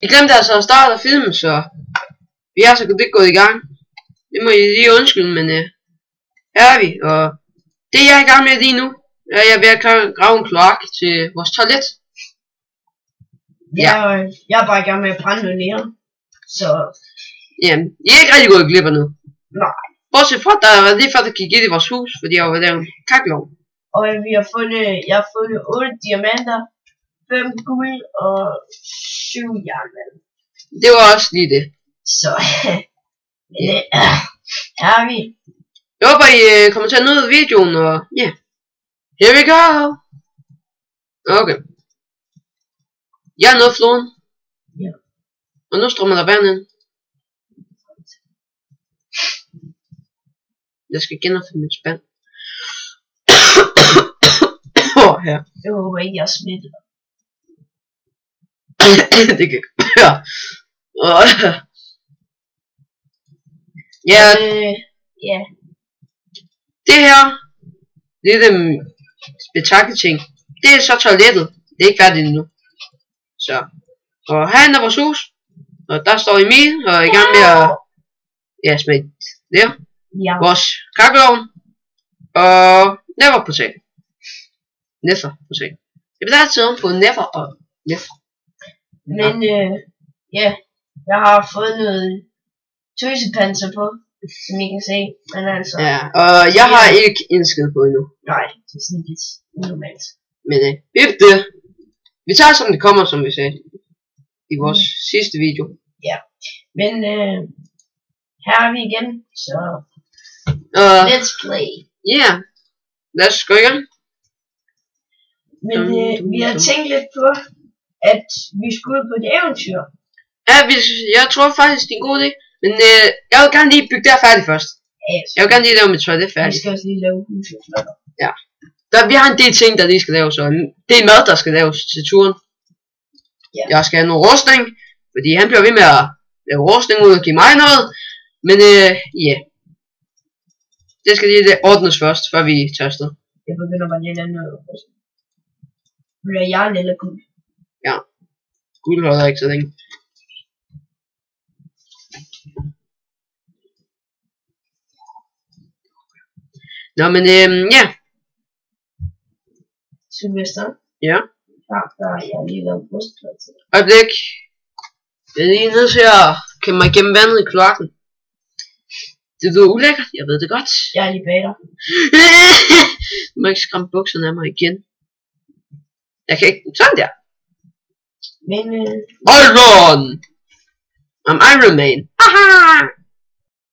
I glemte altså at starte filmen, så vi er så ikke gået i gang. Det må I lige undskylde, men her er vi, og det jeg er i gang med lige nu, er jeg ved at grave en kloak til vores toilet. Ja, jeg er bare i gang med at brænde noget ned. Så... Jamen, I er ikke rigtig gået glip af nu. Nej. Bortset fra, der er lige før der gik ind i vores hus, fordi jeg var der en kakkelov. Og jeg har fundet 8 diamanter, 5 guld og 7 jernmalm. Det var også lige det. Så, her er vi. Jeg håber I kommer til at nyde videoen, og ja. Here we go! Okay. Jeg er nået floden. Ja. Og nu strømmer der vand ind. Jeg skal genopfinde min spand. Her. Jeg håber ikke, jeg er smittet. Det kan ja. Ja. Ja. Det her, det er den spektakelting. Det er så toilettet. Det er ikke færdigt endnu. Så. Og herinde er vores hus. Og der står Emil og er i gang med at smide der. Ja. Vores kakkelovn. Og never på sag. Never på sag. Det bliver altid om på never og never. Men ja, jeg har fået noget tøsepanser på, som I kan se. Men altså... Ja, og jeg har ikke indsket på endnu. Nej, det er sådan lidt unormalt. Men vi tager som det kommer, som vi sagde i vores sidste video. Ja, men her er vi igen, så let's play. Yeah, lad os gå i gang. Men vi har tænkt lidt på, at vi skulle ud på et eventyr. Ja, jeg tror faktisk det er en god idé. Men jeg vil gerne lige bygge der færdigt først. Yes. Jeg vil gerne lige lave mit toilet færdigt. Vi skal også lige lave huset flotter. Ja. Vi har en del ting, der lige skal laves. Og det er mad, der skal laves til turen. Ja. Jeg skal have noget rustning. Fordi han bliver ved med at lave rustning ud og give mig noget. Men ja. Det skal lige ordnes først, før vi tager afsted. Jeg begynder bare lige at lave noget rustning. Bliver jeg eller guld? Ja. Guld holder ikke så længe. Nå, men ja. Sylvester? Ja? Ja, der har jeg lige lavet brystplade til. Øjeblik. Jeg er lige nødt til at kæmpe mig igennem vandet i kloakken. Det lyder ulækkert, jeg ved det godt. Jeg er lige bag dig. Du må ikke skræmme bukserne af mig igen. Jeg kan ikke... Sådan der. Men Iron! I'm Iron Man. Haha!